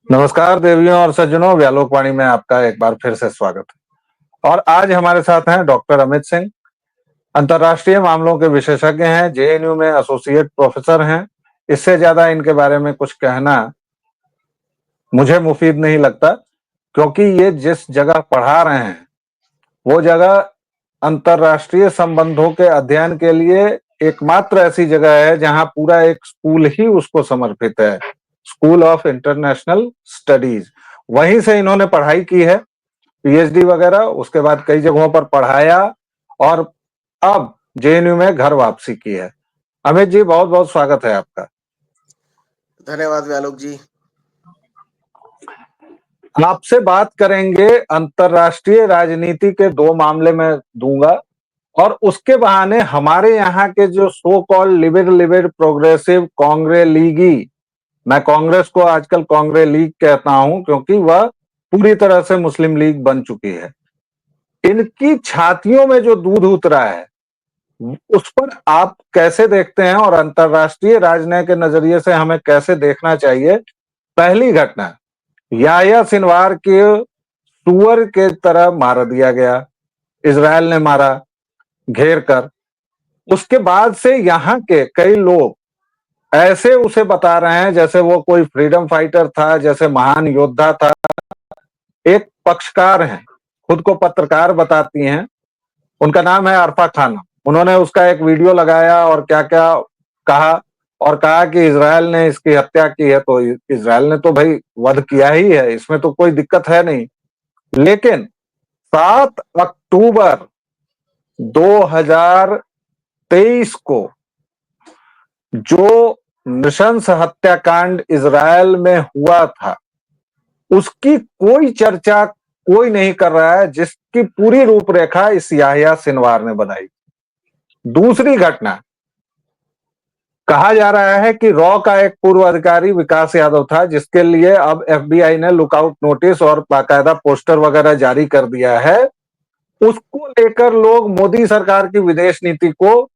नमस्कार देवियों और सज्जनों, व्यालोकवाणी में आपका एक बार फिर से स्वागत है। और आज हमारे साथ हैं डॉक्टर अमित सिंह, अंतर्राष्ट्रीय मामलों के विशेषज्ञ हैं, जेएनयू में एसोसिएट प्रोफेसर हैं। इससे ज्यादा इनके बारे में कुछ कहना मुझे मुफीद नहीं लगता, क्योंकि ये जिस जगह पढ़ा रहे हैं वो जगह अंतर्राष्ट्रीय संबंधों के अध्ययन के लिए एकमात्र ऐसी जगह है जहां पूरा एक स्कूल ही उसको समर्पित है, स्कूल ऑफ इंटरनेशनल स्टडीज। वहीं से इन्होंने पढ़ाई की है, पीएचडी वगैरह, उसके बाद कई जगहों पर पढ़ाया और अब जेएनयू में घर वापसी की है। अमित जी, बहुत बहुत स्वागत है आपका। धन्यवाद व्यालोक जी। आपसे बात करेंगे अंतर्राष्ट्रीय राजनीति के दो मामले में दूंगा, और उसके बहाने हमारे यहाँ के जो so called liberal progressive Congress लीगी, मैं कांग्रेस को आजकल कांग्रेस लीग कहता हूं क्योंकि वह पूरी तरह से मुस्लिम लीग बन चुकी है, इनकी छातियों में जो दूध उतरा है उस पर आप कैसे देखते हैं और अंतर्राष्ट्रीय राजनीति के नजरिए से हमें कैसे देखना चाहिए? पहली घटना, याह्या सिनवार के सुअर के तरह मार दिया गया, इजराइल ने मारा घेर कर। उसके बाद से यहाँ के कई लोग ऐसे उसे बता रहे हैं जैसे वो कोई फ्रीडम फाइटर था, जैसे महान योद्धा था। एक पक्षकार हैं, खुद को पत्रकार बताती हैं, उनका नाम है अरफा खान। उन्होंने उसका एक वीडियो लगाया और क्या क्या कहा, और कहा कि इजराइल ने इसकी हत्या की है। तो इजराइल ने तो भाई वध किया ही है, इसमें तो कोई दिक्कत है नहीं। लेकिन 7 अक्टूबर 2023 को जो नृशंस हत्याकांड इजराइल में हुआ था, उसकी कोई चर्चा कोई नहीं कर रहा है, जिसकी पूरी रूपरेखा इस याह्या सिनवार ने बनाई। दूसरी घटना, कहा जा रहा है कि रॉ का एक पूर्व अधिकारी विकास यादव था, जिसके लिए अब एफबीआई ने लुकआउट नोटिस और बाकायदा पोस्टर वगैरह जारी कर दिया है। उसको लेकर लोग मोदी सरकार की विदेश नीति को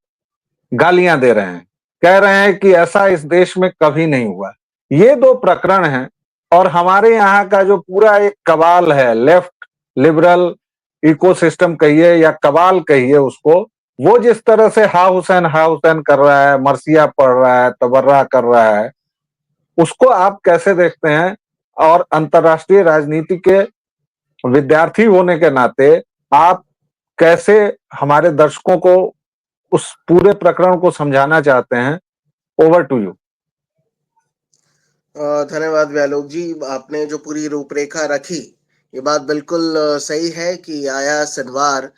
गालियां दे रहे हैं, कह रहे हैं कि ऐसा इस देश में कभी नहीं हुआ। ये दो प्रकरण हैं, और हमारे यहाँ का जो पूरा एक कबाल है, लेफ्ट लिबरल इकोसिस्टम कहिए या कबाल कहिए उसको, वो जिस तरह से हा हुसैन कर रहा है, मरसिया पढ़ रहा है, तबर्रा कर रहा है, उसको आप कैसे देखते हैं? और अंतर्राष्ट्रीय राजनीति के विद्यार्थी होने के नाते आप कैसे हमारे दर्शकों को उस पूरे प्रकरण को समझाना चाहते हैं? Over to you. धन्यवाद व्यालोक जी। आपने जो पूरी रूपरेखा रखी, ये बात बिल्कुल सही है कि याह्या सिनवार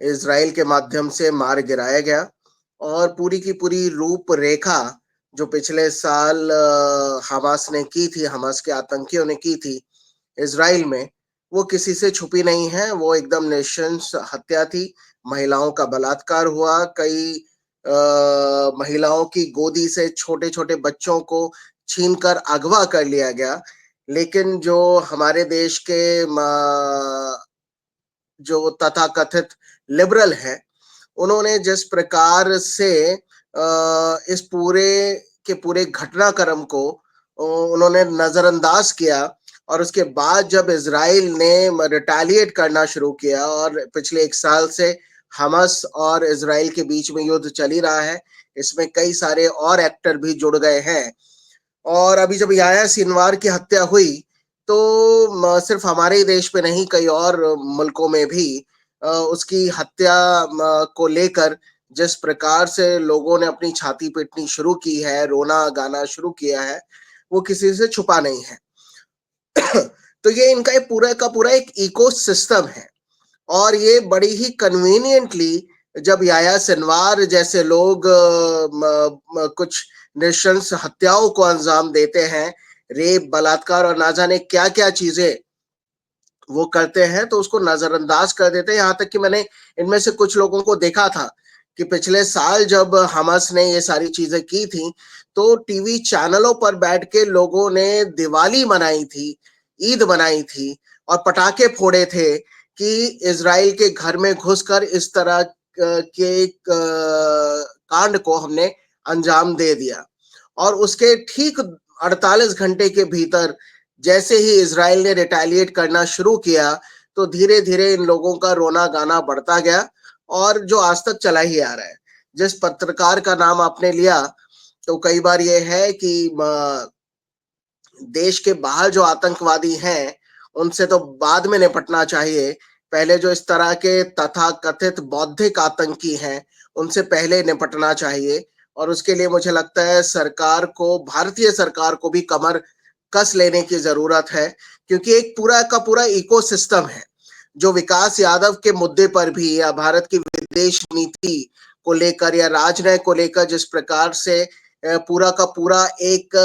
इजराइल के माध्यम से मार गिराया गया, और पूरी की पूरी रूपरेखा जो पिछले साल हमास ने की थी, हमास के आतंकियों ने की थी इजराइल में, वो किसी से छुपी नहीं है। वो एकदम नृशंस हत्या थी। महिलाओं का बलात्कार हुआ, कई महिलाओं की गोदी से छोटे छोटे बच्चों को छीनकर अगवा कर लिया गया। लेकिन जो हमारे देश के जो तथाकथित लिबरल हैं, उन्होंने जिस प्रकार से इस पूरे के पूरे घटनाक्रम को उन्होंने नजरअंदाज किया, और उसके बाद जब इजराइल ने रिटेलिएट करना शुरू किया, और पिछले 1 साल से हमास और इजराइल के बीच में युद्ध चल ही रहा है, इसमें कई सारे और एक्टर भी जुड़ गए हैं। और अभी जब याह्या सिनवार की हत्या हुई, तो सिर्फ हमारे ही देश में नहीं, कई और मुल्कों में भी उसकी हत्या को लेकर जिस प्रकार से लोगों ने अपनी छाती पीटनी शुरू की है, रोना गाना शुरू किया है, वो किसी से छुपा नहीं है। तो ये इनका एक पूरा का पूरा एक इकोसिस्टम है, और ये बड़ी ही कन्वीनियंटली जब याह्या सिनवार जैसे लोग कुछ नृशंस हत्याओं को अंजाम देते हैं, रेप, बलात्कार और ना जाने क्या क्या चीजें वो करते हैं, तो उसको नजरअंदाज कर देते हैं। यहाँ तक कि मैंने इनमें से कुछ लोगों को देखा था कि पिछले साल जब हमास ने ये सारी चीजें की थी, तो टीवी चैनलों पर बैठ के लोगों ने दिवाली मनाई थी, ईद मनाई थी, और पटाखे फोड़े थे कि इजराइल के घर में घुसकर इस तरह के कांड को हमने अंजाम दे दिया। और उसके ठीक 48 घंटे के भीतर जैसे ही इजराइल ने रिटेलिएट करना शुरू किया, तो धीरे धीरे इन लोगों का रोना गाना बढ़ता गया, और जो आज तक चला ही आ रहा है। जिस पत्रकार का नाम आपने लिया, तो कई बार ये है कि देश के बाहर जो आतंकवादी हैं, उनसे तो बाद में निपटना चाहिए। पहले जो इस तरह के तथाकथित बौद्धिक आतंकी हैं, उनसे पहले निपटना चाहिए, और उसके लिए मुझे लगता है सरकार को, भारतीय सरकार को भी कमर कस लेने की जरूरत है, क्योंकि एक पूरा का पूरा इकोसिस्टम है जो विकास यादव के मुद्दे पर भी, या भारत की विदेश नीति को लेकर, या राजनय को लेकर जिस प्रकार से पूरा का पूरा एक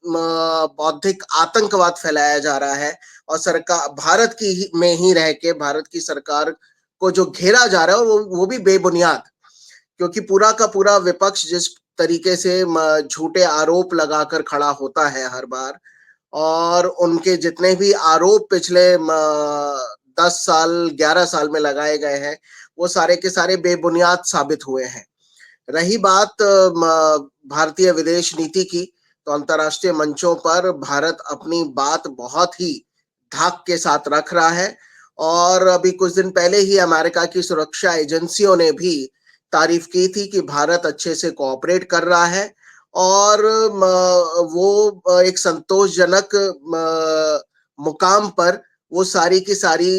बौद्धिक आतंकवाद फैलाया जा रहा है, और सरकार भारत की में ही रह के भारत की सरकार को जो घेरा जा रहा है, वो भी बेबुनियाद, क्योंकि पूरा का पूरा विपक्ष जिस तरीके से झूठे आरोप लगाकर खड़ा होता है हर बार, और उनके जितने भी आरोप पिछले 10 साल 11 साल में लगाए गए हैं, वो सारे के सारे बेबुनियाद साबित हुए हैं। रही बात भारतीय विदेश नीति की, तो अंतर्राष्ट्रीय मंचों पर भारत अपनी बात बहुत ही धाक के साथ रख रहा है, और अभी कुछ दिन पहले ही अमेरिका की सुरक्षा एजेंसियों ने भी तारीफ की थी कि भारत अच्छे से कोऑपरेट कर रहा है, और वो एक संतोषजनक मुकाम पर वो सारी की सारी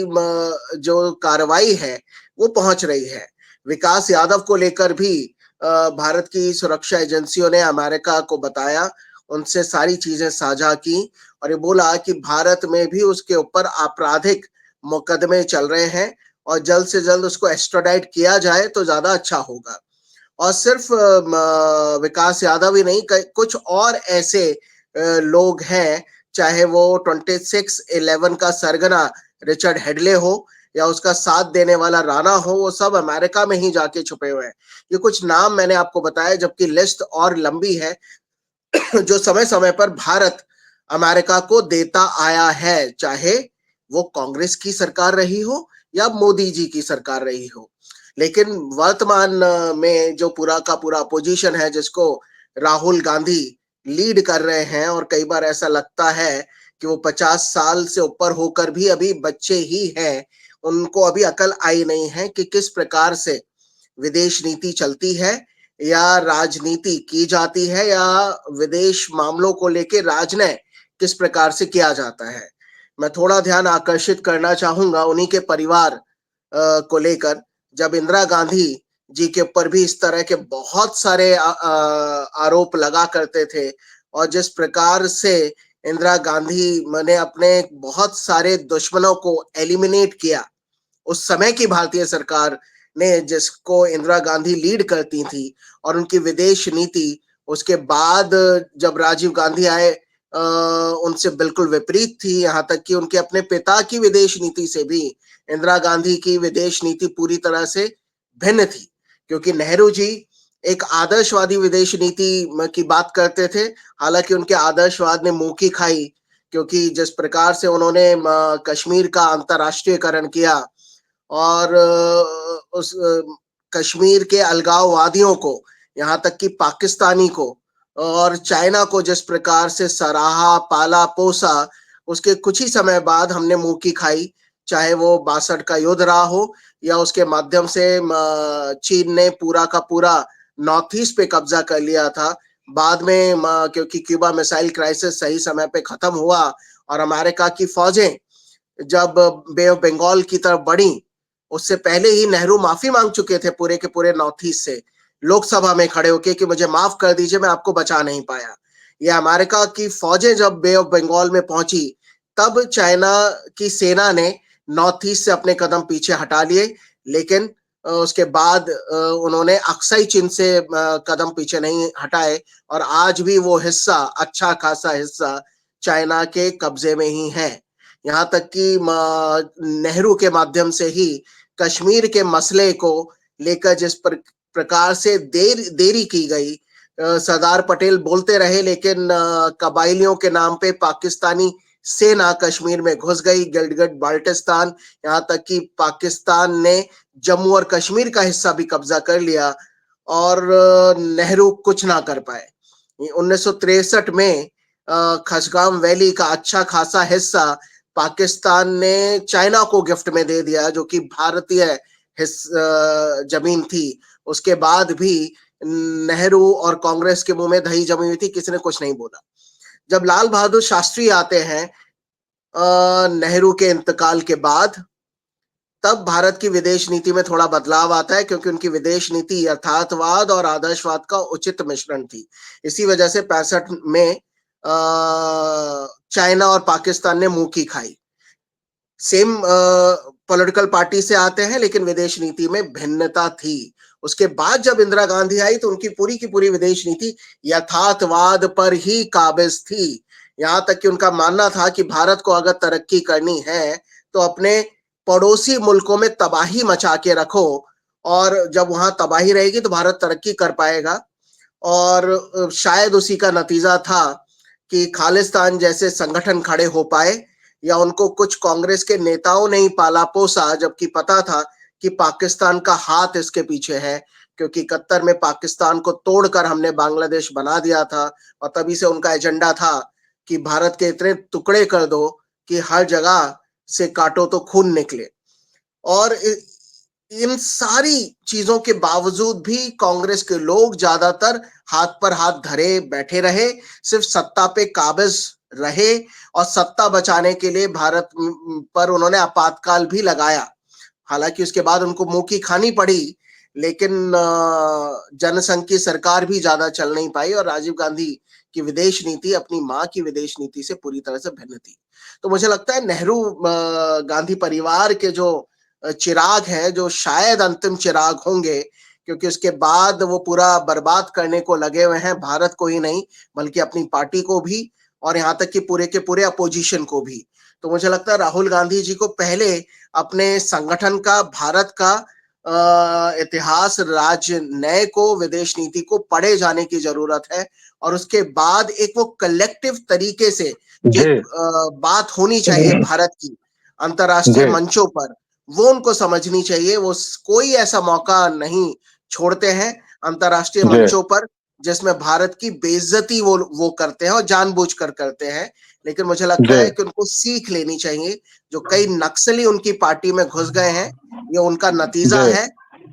जो कार्रवाई है वो पहुंच रही है। विकास यादव को लेकर भी भारत की सुरक्षा एजेंसियों ने अमेरिका को बताया, उनसे सारी चीजें साझा की, और ये बोला कि भारत में भी उसके ऊपर आपराधिक मुकदमे चल रहे हैं, और जल्द से जल्द उसको एक्स्ट्राडाइट किया जाए तो ज्यादा अच्छा होगा। और सिर्फ विकास यादव ही नहीं, कुछ और ऐसे लोग हैं, चाहे वो 2611 का सरगना रिचर्ड हेडले हो, या उसका साथ देने वाला राणा हो, वो सब अमेरिका में ही जाके छुपे हुए हैं। ये कुछ नाम मैंने आपको बताया, जबकि लिस्ट और लंबी है जो समय समय पर भारत अमेरिका को देता आया है, चाहे वो कांग्रेस की सरकार रही हो या मोदी जी की सरकार रही हो। लेकिन वर्तमान में जो पूरा का पूरा अपोजिशन है, जिसको राहुल गांधी लीड कर रहे हैं, और कई बार ऐसा लगता है कि वो 50 साल से ऊपर होकर भी अभी बच्चे ही हैं, उनको अभी अकल आई नहीं है कि किस प्रकार से विदेश नीति चलती है, या राजनीति की जाती है, या विदेश मामलों को लेकर राजनय किस प्रकार से किया जाता है। मैं थोड़ा ध्यान आकर्षित करना चाहूंगा उन्हीं के परिवार को लेकर। जब इंदिरा गांधी जी के ऊपर भी इस तरह के बहुत सारे आरोप लगा करते थे, और जिस प्रकार से इंदिरा गांधी ने अपने बहुत सारे दुश्मनों को एलिमिनेट किया, उस समय की भारतीय सरकार ने, जिसको इंदिरा गांधी लीड करती थी, और उनकी विदेश नीति उसके बाद जब राजीव गांधी आए उनसे बिल्कुल विपरीत थी। यहाँ तक कि उनके अपने पिता की विदेश नीति से भी इंदिरा गांधी की विदेश नीति पूरी तरह से भिन्न थी, क्योंकि नेहरू जी एक आदर्शवादी विदेश नीति की बात करते थे। हालांकि उनके आदर्शवाद ने मुंह की खाई, क्योंकि जिस प्रकार से उन्होंने कश्मीर का अंतर्राष्ट्रीयकरण किया, और उस कश्मीर के अलगाववादियों को, यहाँ तक कि पाकिस्तानी को और चाइना को जिस प्रकार से सराहा, पाला पोसा, उसके कुछ ही समय बाद हमने मुंह की खाई। चाहे वो 62 का युद्ध रहा हो, या उसके माध्यम से चीन ने पूरा का पूरा नॉर्थ ईस्ट पे कब्जा कर लिया था। बाद में क्योंकि क्यूबा मिसाइल क्राइसिस सही समय पे खत्म हुआ, और अमेरिका की फौजें जब बे ऑफ बंगाल की तरफ बढ़ी, उससे पहले ही नेहरू माफी मांग चुके थे पूरे के पूरे नॉर्थ ईस्ट से, लोकसभा में खड़े होके कि मुझे माफ कर दीजिए, मैं आपको बचा नहीं पाया। ये अमेरिका की फौजें जब बे ऑफ बंगाल में पहुंची, तब चाइना की सेना ने नॉर्थ ईस्ट से अपने कदम पीछे हटा लिए, लेकिन उसके बाद उन्होंने अक्साई चीन से कदम पीछे नहीं हटाए, और आज भी वो हिस्सा, अच्छा खासा हिस्सा, चाइना के कब्जे में ही है। यहाँ तक कि नेहरू के माध्यम से ही कश्मीर के मसले को लेकर जिस प्रकार से देरी की गई, सरदार पटेल बोलते रहे, लेकिन कबाइलियों के नाम पे पाकिस्तानी सेना कश्मीर में घुस गई, गिलगिट बाल्टिस्तान, यहाँ तक कि पाकिस्तान ने जम्मू और कश्मीर का हिस्सा भी कब्जा कर लिया, और नेहरू कुछ ना कर पाए। 1963 में खसगाम वैली का अच्छा खासा हिस्सा पाकिस्तान ने चाइना को गिफ्ट में दे दिया, जो कि भारतीय जमीन थी। उसके बाद भी नेहरू और कांग्रेस के मुंह में दही जमी हुई थी, किसी ने कुछ नहीं बोला। जब लाल बहादुर शास्त्री आते हैं नेहरू के इंतकाल के बाद, तब भारत की विदेश नीति में थोड़ा बदलाव आता है, क्योंकि उनकी विदेश नीति यथार्थवाद और आदर्शवाद का उचित मिश्रण थी। इसी वजह से 65 में चाइना और पाकिस्तान ने मुंह की खाई। सेम पॉलिटिकल पार्टी से आते हैं, लेकिन विदेश नीति में भिन्नता थी। उसके बाद जब इंदिरा गांधी आई तो उनकी पूरी की पूरी विदेश नीति यथार्थवाद पर ही काबिज थी। यहां तक कि उनका मानना था कि भारत को अगर तरक्की करनी है तो अपने पड़ोसी मुल्कों में तबाही मचा के रखो, और जब वहां तबाही रहेगी तो भारत तरक्की कर पाएगा। और शायद उसी का नतीजा था कि खालिस्तान जैसे संगठन खड़े हो पाए, या उनको कुछ कांग्रेस के नेताओं ने ही पाला पोसा, जबकि पता था कि पाकिस्तान का हाथ इसके पीछे है, क्योंकि 71 में पाकिस्तान को तोड़कर हमने बांग्लादेश बना दिया था, और तभी से उनका एजेंडा था कि भारत के इतने टुकड़े कर दो कि हर जगह से काटो तो खून निकले। और इन सारी चीजों के बावजूद भी कांग्रेस के लोग ज्यादातर हाथ पर हाथ धरे बैठे रहे, सिर्फ सत्ता पे काबिज रहे, और सत्ता बचाने के लिए भारत पर उन्होंने आपातकाल भी लगाया। हालांकि उसके बाद उनको मुंह की खानी पड़ी, लेकिन जनसंघ की सरकार भी ज्यादा चल नहीं पाई, और राजीव गांधी की विदेश नीति अपनी मां की विदेश नीति से पूरी तरह से भिन्न थी। तो मुझे लगता है नेहरू गांधी परिवार के जो चिराग है, जो शायद अंतिम चिराग होंगे, क्योंकि उसके बाद वो पूरा बर्बाद करने को लगे हुए हैं, भारत को ही नहीं बल्कि अपनी पार्टी को भी, और यहाँ तक कि पूरे के पूरे अपोजिशन को भी। तो मुझे लगता है राहुल गांधी जी को पहले अपने संगठन का, भारत का इतिहास, राजनय को, विदेश नीति को पढ़े जाने की जरूरत है, और उसके बाद एक वो कलेक्टिव तरीके से एक बात होनी चाहिए भारत की अंतरराष्ट्रीय मंचों पर, वो उनको समझनी चाहिए। वो कोई ऐसा मौका नहीं छोड़ते हैं अंतरराष्ट्रीय मंचों पर जिसमें भारत की बेइज्जती वो करते हैं, और जानबूझकर करते हैं। लेकिन मुझे लगता है कि उनको सीख लेनी चाहिए। जो कई नक्सली उनकी पार्टी में घुस गए हैं, ये उनका नतीजा है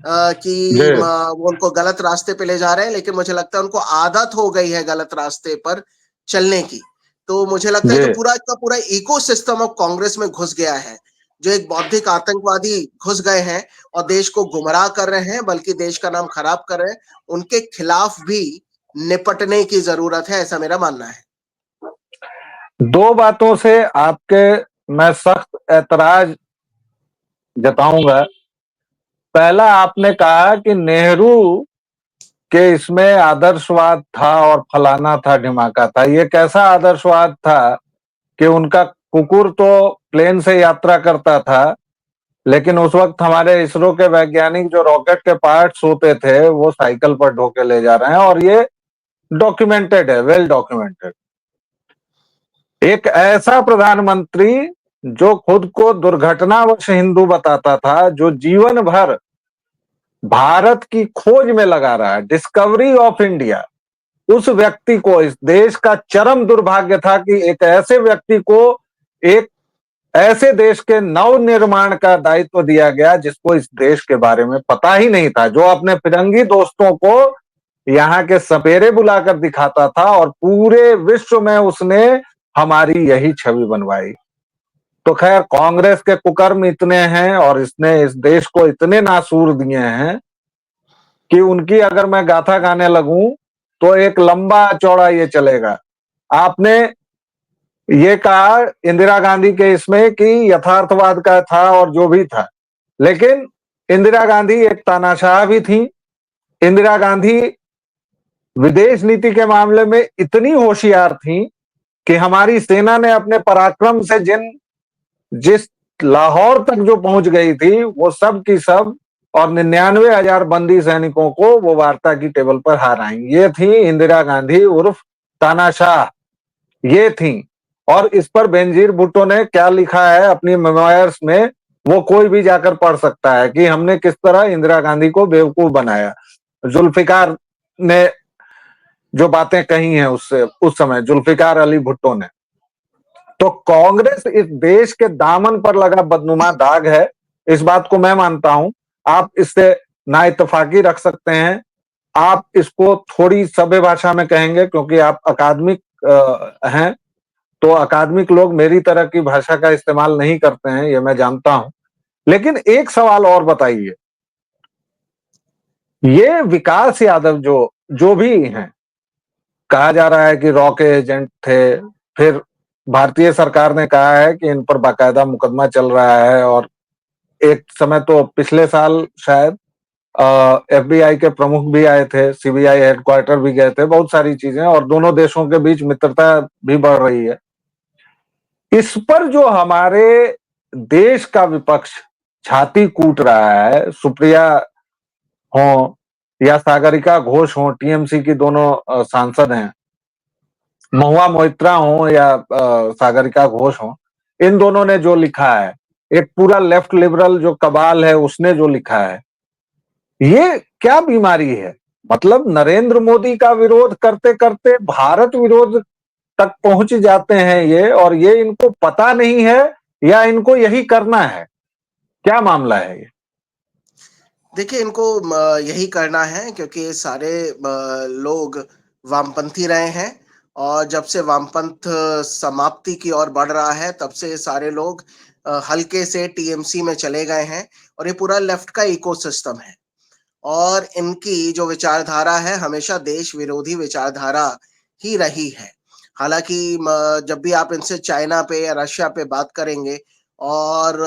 कि वो उनको गलत रास्ते पे ले जा रहे हैं, लेकिन मुझे लगता है उनको आदत हो गई है गलत रास्ते पर चलने की। तो मुझे लगता है कि पूरा का पूरा इकोसिस्टम अब कांग्रेस में घुस गया है। जो एक बौद्धिक आतंकवादी घुस गए हैं और देश को गुमराह कर रहे हैं, बल्कि देश का नाम खराब कर रहे हैं, उनके खिलाफ भी निपटने की जरूरत है, ऐसा मेरा मानना है। दो बातों से आपके मैं सख्त ऐतराज जताऊंगा। पहला, आपने कहा कि नेहरू के इसमें आदर्शवाद था और फलाना था, ढिमाका था। ये कैसा आदर्शवाद था कि उनका कुकुर तो प्लेन से यात्रा करता था, लेकिन उस वक्त हमारे इसरो के वैज्ञानिक जो रॉकेट के पार्ट्स होते थे वो साइकिल पर ढोके ले जा रहे हैं, और ये डॉक्यूमेंटेड है, वेल डॉक्यूमेंटेड। एक ऐसा प्रधानमंत्री जो खुद को दुर्घटनावश हिंदू बताता था, जो जीवन भर भारत की खोज में लगा रहा है, डिस्कवरी ऑफ इंडिया, उस व्यक्ति को, इस देश का चरम दुर्भाग्य था कि एक ऐसे व्यक्ति को एक ऐसे देश के नव निर्माण का दायित्व दिया गया जिसको इस देश के बारे में पता ही नहीं था, जो अपने फिरंगी दोस्तों को यहाँ के सपेरे बुलाकर दिखाता था, और पूरे विश्व में उसने हमारी यही छवि बनवाई। तो खैर, कांग्रेस के कुकर्म इतने हैं और इसने इस देश को इतने नासूर दिए हैं कि उनकी अगर मैं गाथा गाने लगूं तो एक लंबा चौड़ा ये चलेगा। आपने ये कहा इंदिरा गांधी के इसमें कि यथार्थवाद का था और जो भी था, लेकिन इंदिरा गांधी एक तानाशाह भी थी। इंदिरा गांधी विदेश नीति के मामले में इतनी होशियार थी कि हमारी सेना ने अपने पराक्रम से जिस लाहौर तक जो पहुंच गई थी, वो सब की सब, और 99,000 बंदी सैनिकों को वो वार्ता की टेबल पर हराई। ये थी इंदिरा गांधी उर्फ तानाशाह, ये थी। और इस पर बेनजीर भुट्टो ने क्या लिखा है अपनी मेमोयर्स में, वो कोई भी जाकर पढ़ सकता है कि हमने किस तरह इंदिरा गांधी को बेवकूफ बनाया। जुल्फिकार ने जो बातें कही हैं उससे उस समय जुल्फिकार अली भुट्टो ने। तो कांग्रेस इस देश के दामन पर लगा बदनुमा दाग है, इस बात को मैं मानता हूं। आप इससे ना इत्तेफाकी रख सकते हैं, आप इसको थोड़ी सभ्य भाषा में कहेंगे क्योंकि आप अकादमिक हैं, तो अकादमिक लोग मेरी तरह की भाषा का इस्तेमाल नहीं करते हैं, ये मैं जानता हूं। लेकिन एक सवाल और बताइए, ये विकास यादव जो जो भी हैं, कहा जा रहा है कि रॉ के एजेंट थे, फिर भारतीय सरकार ने कहा है कि इन पर बाकायदा मुकदमा चल रहा है, और एक समय तो पिछले साल शायद एफबीआई के प्रमुख भी आए थे, सीबीआई हेडक्वार्टर भी गए थे, बहुत सारी चीजें, और दोनों देशों के बीच मित्रता भी बढ़ रही है। इस पर जो हमारे देश का विपक्ष छाती कूट रहा है, सुप्रिया हो या सागरिका घोष हो, टीएमसी की दोनों सांसद हैं, महुआ मोइत्रा हो या सागरिका घोष हो, इन दोनों ने जो लिखा है, एक पूरा लेफ्ट लिबरल जो कबाल है उसने जो लिखा है, ये क्या बीमारी है? मतलब नरेंद्र मोदी का विरोध करते करते भारत विरोध तक पहुंच जाते हैं ये, और ये इनको पता नहीं है या इनको यही करना है? क्या मामला है ये? देखिए, इनको यही करना है क्योंकि ये सारे लोग वामपंथी रहे हैं, और जब से वामपंथ समाप्ति की ओर बढ़ रहा है तब से ये सारे लोग हल्के से टीएमसी में चले गए हैं, और ये पूरा लेफ्ट का इकोसिस्टम है। और इनकी जो विचारधारा है हमेशा देश विरोधी विचारधारा ही रही है। हालाँकि जब भी आप इनसे चाइना पे या रशिया पे बात करेंगे, और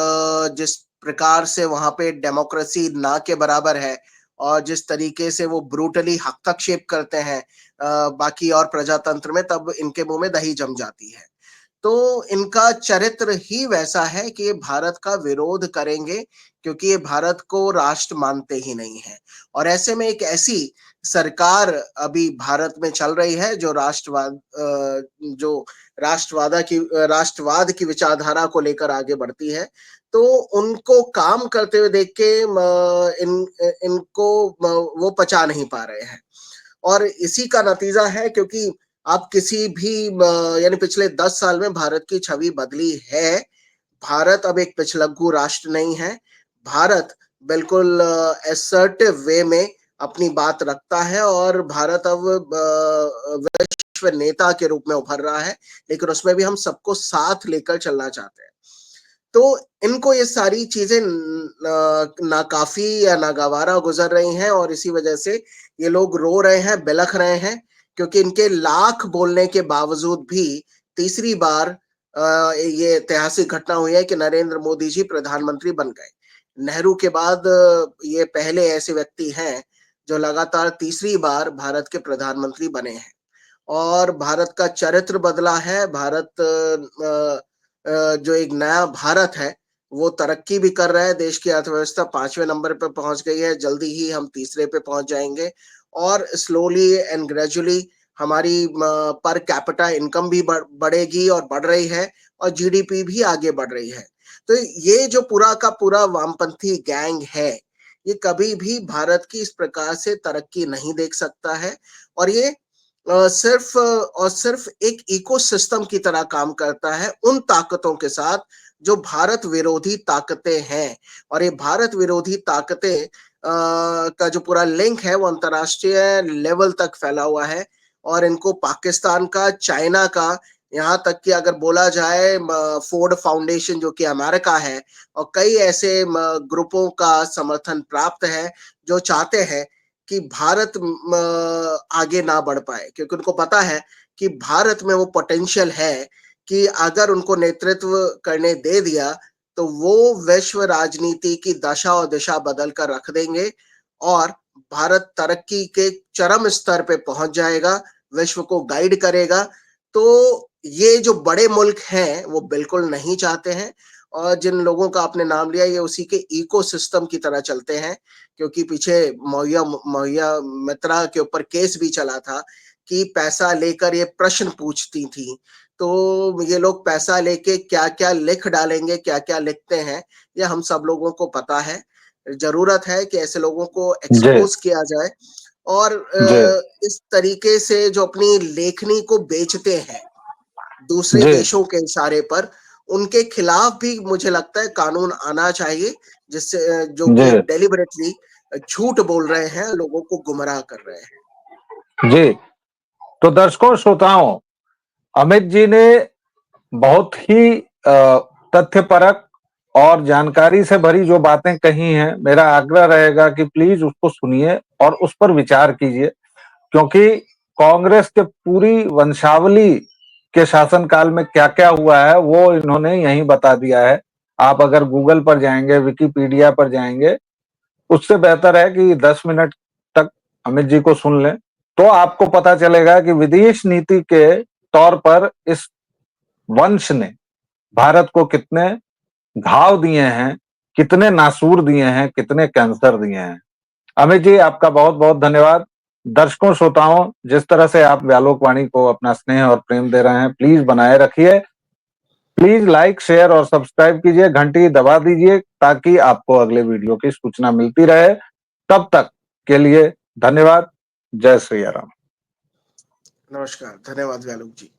जिस प्रकार से वहाँ पे डेमोक्रेसी ना के बराबर है, और जिस तरीके से वो ब्रूटली हस्तक्षेप करते हैं बाकी और प्रजातंत्र में, तब इनके मुँह में दही जम जाती है। तो इनका चरित्र ही वैसा है कि ये भारत का विरोध करेंगे, क्योंकि ये भारत को राष्ट्र मानते ही नहीं हैं। और ऐसे में एक ऐसी सरकार अभी भारत में चल रही है जो जो राष्ट्रवाद की विचारधारा को लेकर आगे बढ़ती है। तो उनको काम करते हुए देख के इनको वो पचा नहीं पा रहे हैं। और इसी का नतीजा है, क्योंकि आप किसी भी यानी पिछले 10 साल में भारत की छवि बदली है। भारत अब एक पिछलग्गू राष्ट्र नहीं है। भारत बिल्कुल असर्टिव वे में अपनी बात रखता है, और भारत अब विश्व नेता के रूप में उभर रहा है, लेकिन उसमें भी हम सबको साथ लेकर चलना चाहते हैं। तो इनको ये सारी चीजें नाकाफी या नागवारा गुजर रही हैं, और इसी वजह से ये लोग रो रहे हैं, बिलख रहे हैं, क्योंकि इनके लाख बोलने के बावजूद भी तीसरी बार ये ऐतिहासिक घटना हुई है कि नरेंद्र मोदी जी प्रधानमंत्री बन गए। नेहरू के बाद ये पहले ऐसे व्यक्ति हैं जो लगातार तीसरी बार भारत के प्रधानमंत्री बने हैं, और भारत का चरित्र बदला है। भारत जो एक नया भारत है वो तरक्की भी कर रहा है। देश की अर्थव्यवस्था 5वें नंबर पे पहुंच गई है, जल्दी ही हम तीसरे पे पहुंच जाएंगे, और स्लोली एंड ग्रेजुअली हमारी पर कैपिटा इनकम भी बढ़ेगी और बढ़ रही है, और जीडीपी भी आगे बढ़ रही है। तो ये जो पूरा का पूरा वामपंथी गैंग है, ये कभी भी भारत की इस प्रकार से तरक्की नहीं देख सकता है, और ये सिर्फ और सिर्फ एक इकोसिस्टम की तरह काम करता है उन ताकतों के साथ जो भारत विरोधी ताकतें हैं। और ये भारत विरोधी ताकतें का जो पूरा लिंक है वो अंतर्राष्ट्रीय लेवल तक फैला हुआ है, और इनको पाकिस्तान का, चाइना का, यहाँ तक कि अगर बोला जाए फोर्ड फाउंडेशन जो कि अमेरिका है, और कई ऐसे ग्रुपों का समर्थन प्राप्त है जो चाहते हैं कि भारत आगे ना बढ़ पाए, क्योंकि उनको पता है कि भारत में वो पोटेंशियल है कि अगर उनको नेतृत्व करने दे दिया तो वो विश्व राजनीति की दशा और दिशा बदल कर रख देंगे, और भारत तरक्की के चरम स्तर पे पहुंच जाएगा, विश्व को गाइड करेगा। तो ये जो बड़े मुल्क हैं वो बिल्कुल नहीं चाहते हैं, और जिन लोगों का आपने नाम लिया ये उसी के इकोसिस्टम की तरह चलते हैं, क्योंकि पीछे मौया मित्रा के ऊपर केस भी चला था कि पैसा लेकर ये प्रश्न पूछती थी। तो ये लोग पैसा लेके क्या-क्या लिख डालेंगे, क्या-क्या लिखते हैं, ये हम सब लोगों को पता है। जरूरत है कि ऐसे लोगों को जी। एक्सपोज किया जाए, और जी इस तरीके से जो अपनी लेखनी को बेचते हैं दूसरे जी देशों के इशारे पर, उनके खिलाफ भी मुझे लगता है कानून आना चाहिए, जिससे जो जी कि डेलिबरेटली झूठ बोल रहे हैं, लोगों को गुमराह कर रहे हैं। जी। तो दर्शकों श्रोताओं, अमित जी ने बहुत ही तथ्यपरक और जानकारी से भरी जो बातें कही हैं, मेरा आग्रह रहेगा कि प्लीज उसको सुनिए और उस पर विचार कीजिए, क्योंकि कांग्रेस के पूरी वंशावली के शासनकाल में क्या क्या हुआ है वो इन्होंने यहीं बता दिया है। आप अगर गूगल पर जाएंगे, विकिपीडिया पर जाएंगे, उससे बेहतर है कि 10 मिनट तक अमित जी को सुन लें, तो आपको पता चलेगा कि विदेश नीति के तौर पर इस वंश ने भारत को कितने घाव दिए हैं, कितने नासूर दिए हैं, कितने कैंसर दिए हैं। अमित जी, आपका बहुत बहुत धन्यवाद। दर्शकों श्रोताओं, जिस तरह से आप व्यालोक वाणी को अपना स्नेह और प्रेम दे रहे हैं, प्लीज बनाए रखिए। प्लीज लाइक, शेयर और सब्सक्राइब कीजिए, घंटी दबा दीजिए ताकि आपको अगले वीडियो की सूचना मिलती रहे। तब तक के लिए धन्यवाद। जय श्री राम। नमस्कार, धन्यवाद व्यालोक जी।